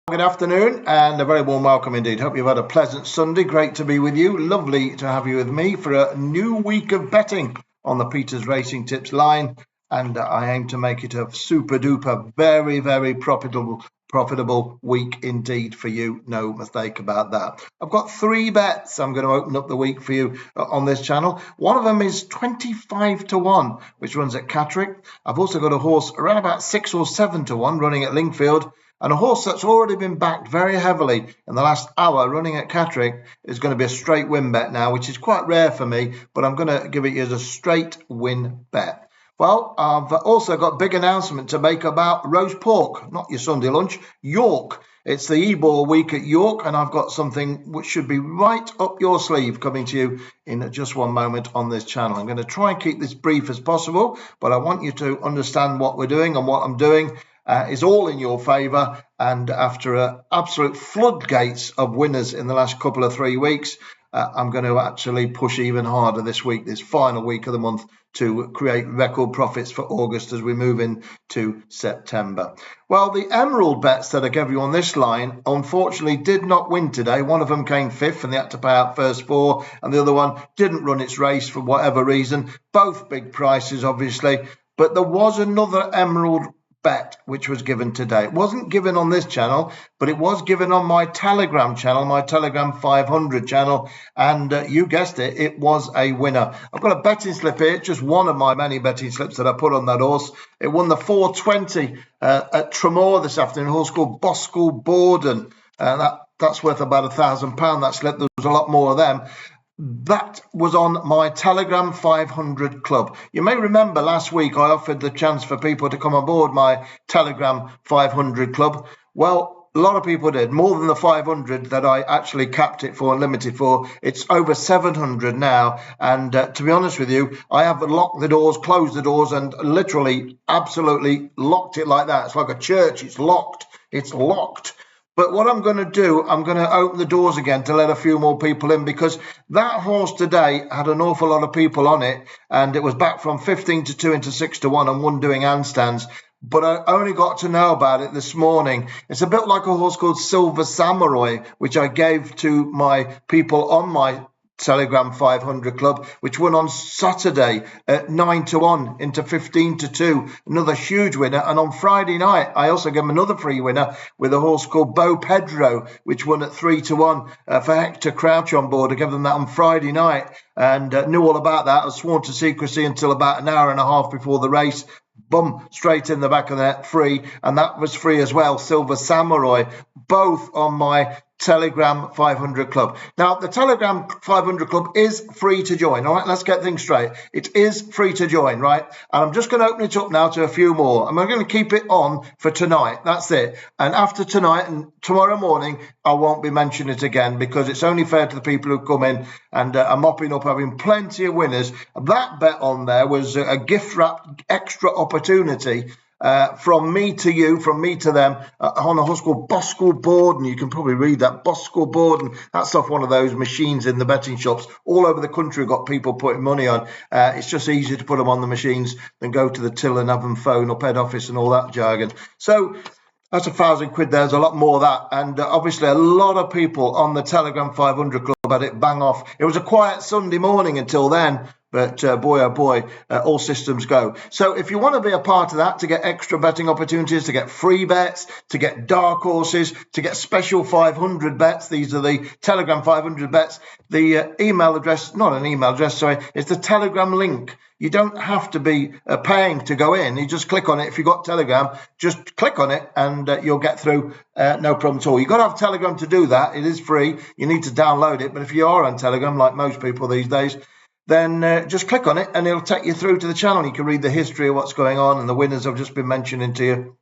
Good afternoon and a very warm welcome indeed. Hope you've had a pleasant Sunday. Great to be with you. Lovely to have you with me for a new week of betting on the Peters Racing Tips line. And I aim to make it a super duper, very profitable week indeed for you. No mistake about that. I've got 3 bets I'm going to open up the week for you on this channel. One of them is 25 to 1, which runs at Catterick. I've also got a horse around about 6 or 7 to 1 running at Lingfield. And a horse that's already been backed very heavily in the last hour running at Catterick is going to be a straight win bet now, which is quite rare for me, but I'm going to give it as a straight win bet. Well, I've also got a big announcement to make about roast pork, not your Sunday lunch, York. It's the Ebor week at York, and I've got something which should be right up your sleeve coming to you in just one moment on this channel. I'm going to try and keep this brief as possible, but I want you to understand what we're doing and what I'm doing. Is all in your favour, and after absolute floodgates of winners in the last couple of 3 weeks, I'm going to actually push even harder this week, this final week of the month, to create record profits for August as we move into September. Well, the Emerald bets that I gave you on this line unfortunately did not win today. One of them came 5th and they had to pay out first 4, and the other one didn't run its race for whatever reason. Both big prices, obviously, but there was another Emerald bet which was given today. It wasn't given on this channel, but it was given on my Telegram channel, my Telegram 500 channel, and you guessed it, it was a winner. I've got a betting slip here, just one of my many betting slips that I put on that horse. It won the 420 at Tremor this afternoon, a horse called Boskill Bordin. That's worth about £1,000, that slip. There was a lot more of them. That was on my Telegram 500 club. You may remember last week I offered the chance for people to come aboard my Telegram 500 club. Well, a lot of people did, more than the 500 that I actually capped it for and limited for. It's over 700 now. And to be honest with you, I have locked the doors, closed the doors, and literally, absolutely locked it like that. It's like a church. It's locked. It's locked. But what I'm going to do, I'm going to open the doors again to let a few more people in, because that horse today had an awful lot of people on it, and it was back from 15 to 2 into 6 to 1 and one doing handstands. But I only got to know about it this morning. It's a bit like a horse called Silver Samurai, which I gave to my people on my Telegram 500 club, which won on Saturday at 9 to 1 into 15 to 2, another huge winner. And on Friday night, I also gave him another free winner with a horse called Bo Pedro, which won at 3 to 1 for Hector Crouch on board. I gave them that on Friday night and knew all about that. I was sworn to secrecy until about an hour and a half before the race. Boom, straight in the back of the net, free. And that was free as well, Silver Samurai, both on my Telegram 500 club. Now, the Telegram 500 club is free to join. All right, let's get things straight. It is free to join, right? And I'm just going to open it up now to a few more. And we're going to keep it on for tonight. That's it. And after tonight and tomorrow morning, I won't be mentioning it again, because it's only fair to the people who come in and are mopping up, having plenty of winners. That bet on there was a gift-wrapped extra opportunity from me to you, from me to them, on a horse called Boskill Bordin. You can probably read that, Boskill Bordin. That's off one of those machines in the betting shops all over the country. We've got people putting money on. It's just easier to put them on the machines than go to the till and have them phone up head office and all that jargon. So that's £1,000. There's a lot more of that. And obviously a lot of people on the Telegram 500 club had it bang off. It was a quiet Sunday morning until then. But boy, oh boy, all systems go. So if you want to be a part of that, to get extra betting opportunities, to get free bets, to get dark horses, to get special 500 bets, these are the Telegram 500 bets. The email address, not an email address, sorry, it's the Telegram link. You don't have to be paying to go in. You just click on it. If you've got Telegram, just click on it and you'll get through, no problem at all. You've got to have Telegram to do that. It is free. You need to download it. But if you are on Telegram, like most people these days, then just click on it and it'll take you through to the channel. You can read the history of what's going on and the winners I've just been mentioning to you.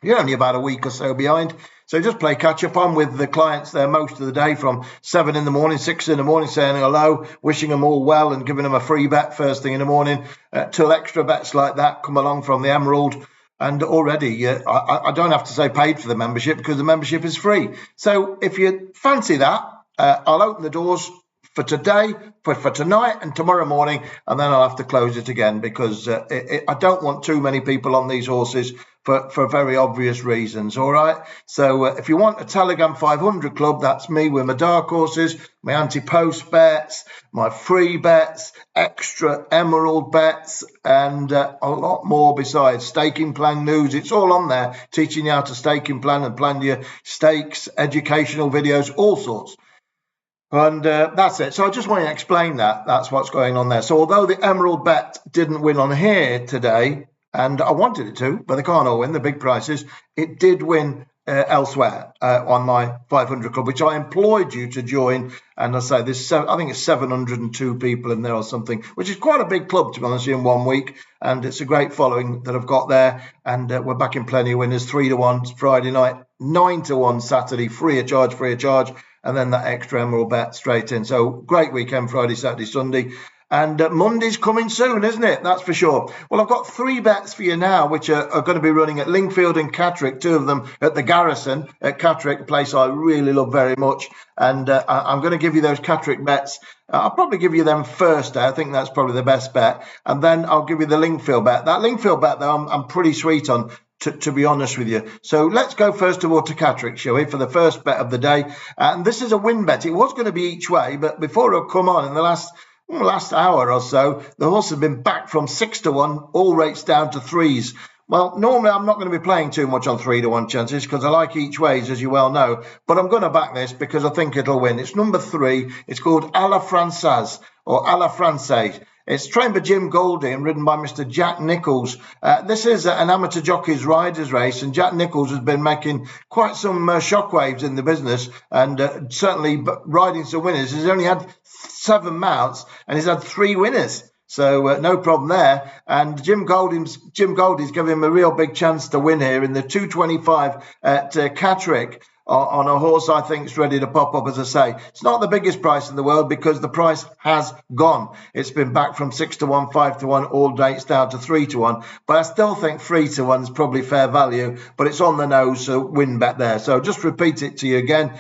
You're only about a week or so behind. So just play catch up. I'm with the clients there most of the day from 7 in the morning, 6 in the morning, saying hello, wishing them all well and giving them a free bet first thing in the morning, till extra bets like that come along from the Emerald. And already, I don't have to say paid for the membership, because the membership is free. So if you fancy that, I'll open the doors for today, for tonight and tomorrow morning, and then I'll have to close it again, because I don't want too many people on these horses for very obvious reasons. All right. So if you want a Telegram 500 club, that's me with my dark horses, my anti-post bets, my free bets, extra emerald bets, and a lot more besides. Staking plan news, it's all on there, teaching you how to staking plan and plan your stakes, educational videos, all sorts. And that's it. So I just want to explain that. That's what's going on there. So although the emerald bet didn't win on here today, and I wanted it to, but they can't all win, the big prices, it did win elsewhere on my 500 club, which I employed you to join. And I say this, I think it's 702 people in there or something, which is quite a big club, to be honest, in 1 week. And it's a great following that I've got there. And we're back in plenty of winners, 3-1 Friday night, 9-1 Saturday, free of charge. And then that extra emerald bet straight in. So great weekend, Friday, Saturday, Sunday. And Monday's coming soon, isn't it? That's for sure. Well, I've got 3 bets for you now, which are going to be running at Lingfield and Catterick, 2 of them at the Garrison at Catterick, a place I really love very much. And I'm going to give you those Catterick bets. I'll probably give you them first. I think that's probably the best bet. And then I'll give you the Lingfield bet. That Lingfield bet, though, I'm pretty sweet on. To be honest with you. So let's go first of all to Catterick, shall we, for the first bet of the day. And this is a win bet. It was going to be each way, but before it come on in the last hour or so, the horse has been back from 6-1, all rates down to 3s. Well, normally I'm not going to be playing too much on 3-1 chances because I like each ways, as you well know. But I'm going to back this because I think it'll win. It's number 3. It's called A la Française or A la Française. It's trained by Jim Goldie and ridden by Mr. Jack Nicholls. This is an amateur jockey's riders race, and Jack Nicholls has been making quite some shockwaves in the business and certainly riding some winners. He's only had 7 mounts and he's had 3 winners. So no problem there. And Jim Goldie's giving him a real big chance to win here in the 225 at Catterick. On a horse I think is ready to pop up, as I say. It's not the biggest price in the world because the price has gone. It's been back from 6-1, 5-1, all dates down to 3-1. But I still think 3-1 is probably fair value, but it's on the nose, so win bet there. So just repeat it to you again.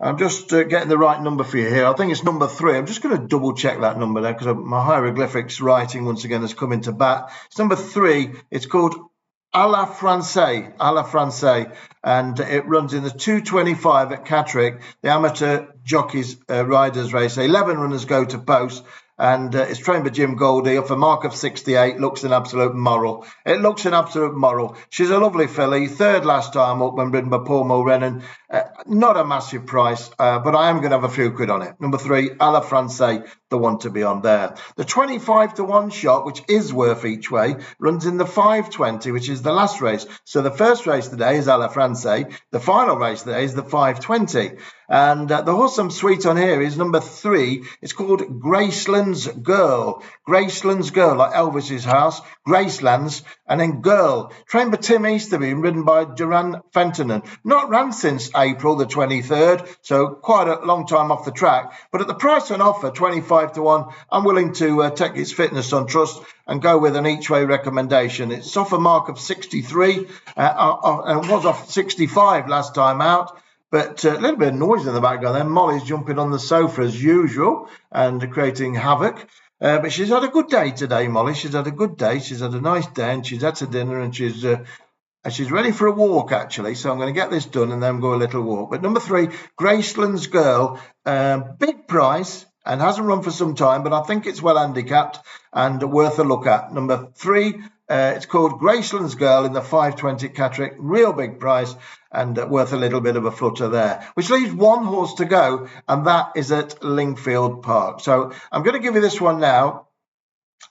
I'm just getting the right number for you here. I think it's number 3. I'm just going to double check that number there because my hieroglyphics writing once again has come into bat. It's number 3. It's called A la Française, and it runs in the 225 at Catterick, the amateur jockeys riders race. 11 runners go to post, and it's trained by Jim Goldie off a mark of 68. Looks an absolute moral. It looks an absolute moral. She's a lovely filly, 3rd last time up when ridden by Paul Mulrennan. Not a massive price, but I am going to have a few quid on it. Number 3, A la Française, the one to be on there. The 25-1 shot, which is worth each way, runs in the 520, which is the last race. So the first race today is A la Française. The final race today is the 520. And the horse I'm sweet on here is number 3. It's called Graceland's Girl. Graceland's Girl, like Elvis's house. Graceland's, and then Girl. Trained by Tim Easterby and ridden by Duran Fentonen. Not ran since April the 23rd, so quite a long time off the track. But at the price on offer, 25-1, I'm willing to take its fitness on trust and go with an each-way recommendation. It's off a mark of 63, and it was off 65 last time out. But a little bit of noise in the background then. Molly's jumping on the sofa as usual and creating havoc. But she's had a good day today, Molly. She's had a good day. She's had a nice day and she's had her dinner and she's ready for a walk, actually. So I'm going to get this done and then go a little walk. But number 3, Graceland's Girl, big price and hasn't run for some time, but I think it's well handicapped and worth a look at. Number 3, it's called Graceland's Girl in the 520 Catterick, real big price and worth a little bit of a flutter there, which leaves 1 horse to go, and that is at Lingfield Park. So I'm going to give you this one now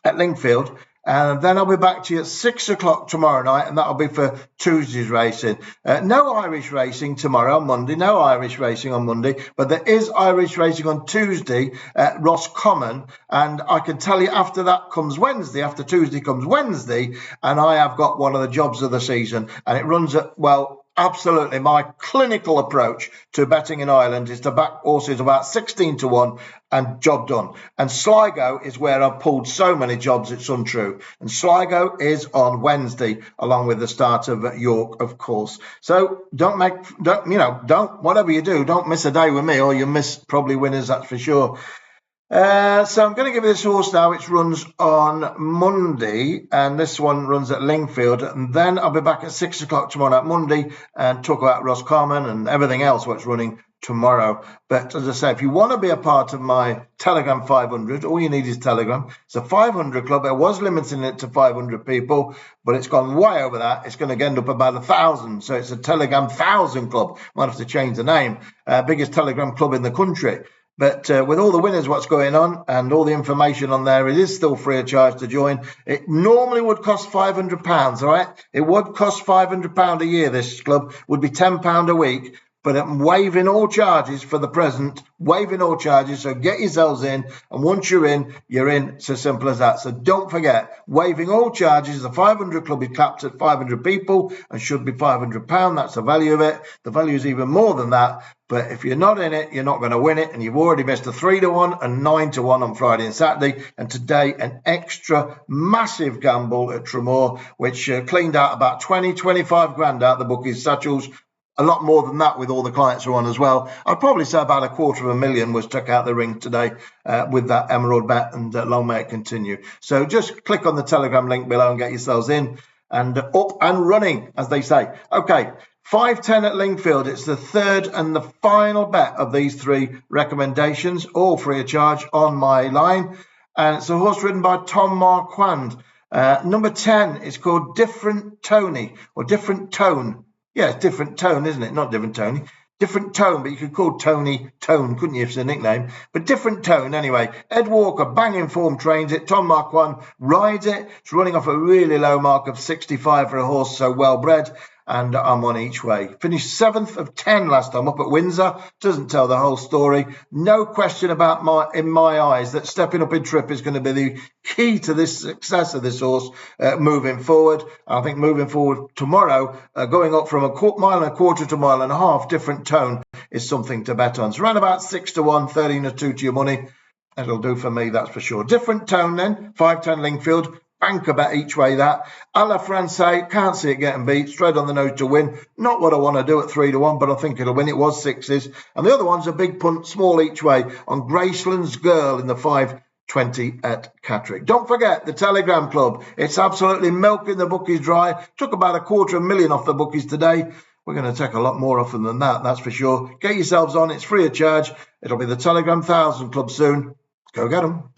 at Lingfield, and then I'll be back to you at 6 o'clock tomorrow night, and that'll be for Tuesday's racing. No Irish racing tomorrow on Monday, no Irish racing on Monday, but there is Irish racing on Tuesday at Roscommon, and I can tell you after that comes Wednesday, after Tuesday comes Wednesday, and I have got one of the jobs of the season, and it runs at, well, absolutely, my clinical approach to betting in Ireland is to back horses about 16-1 and job done. And Sligo is where I've pulled so many jobs, it's untrue. And Sligo is on Wednesday, along with the start of York, of course. So whatever you do, don't miss a day with me, or you miss probably winners, that's for sure. So I'm going to give you this horse now, which runs on Monday, and this one runs at Lingfield, and then I'll be back at 6 o'clock tomorrow night, Monday, and talk about Roscommon and everything else what's running tomorrow. But as I say, if you want to be a part of my Telegram 500, all you need is Telegram. It's a 500 club. I was limiting it to 500 people, but it's gone way over that. It's going to end up about 1,000. So it's a Telegram 1,000 club. Might have to change the name. Biggest Telegram club in the country. But with all the winners, what's going on, and all the information on there, it is still free of charge to join. It normally would cost £500, all right? It would cost £500 a year, this club. Would be £10 a week. But I'm waiving all charges for the present, waiving all charges. So get yourselves in. And once you're in, you're in. It's as simple as that. So don't forget, waiving all charges. The 500 club is capped at 500 people and should be £500. That's the value of it. The value is even more than that. But if you're not in it, you're not going to win it. And you've already missed a 3-1 and 9-1 on Friday and Saturday. And today, an extra massive gamble at Tremor, which cleaned out about 25 grand out of the bookies' satchels. A lot more than that with all the clients who are on as well. I'd probably say about $250,000 was took out the ring today with that Emerald bet, and long may it continue. So just click on the Telegram link below and get yourselves in and up and running, as they say. Okay, 5-10 at Lingfield. It's the third and the final bet of these three recommendations, all free of charge on my line. And it's a horse ridden by Tom Marquand. Number 10 is called Different Tony, or Different Tone. Yeah, it's Different Tone, isn't it? Not Different Tony. Different Tone, but you could call Tony Tone, couldn't you, if it's a nickname? But Different Tone, anyway. Ed Walker, banging form, trains it. Tom Marquand rides it. It's running off a really low mark of 65 for a horse so well bred. And I'm on each way. Finished 7th of 10 last time up at Windsor. Doesn't tell the whole story. No question about in my eyes that stepping up in trip is going to be the key to this success of this horse moving forward. I think moving forward tomorrow, going up from a mile and a quarter to a mile and a half, Different Tone is something to bet on. So around about 6-1, 13-2 to your money. That'll do for me, that's for sure. Different Tone then, 5-10 Lingfield. Bank a bet each way that. A la Francais, can't see it getting beat. Straight on the nose to win. Not what I want to do at 3-1, but I think it'll win. It was 6s. And the other one's a big punt, small each way, on Graceland's Girl in the 5-20 at Catterick. Don't forget the Telegram Club. It's absolutely milking the bookies dry. Took about $250,000 off the bookies today. We're going to take a lot more off them than that, that's for sure. Get yourselves on. It's free of charge. It'll be the Telegram 1000 Club soon. Go get them.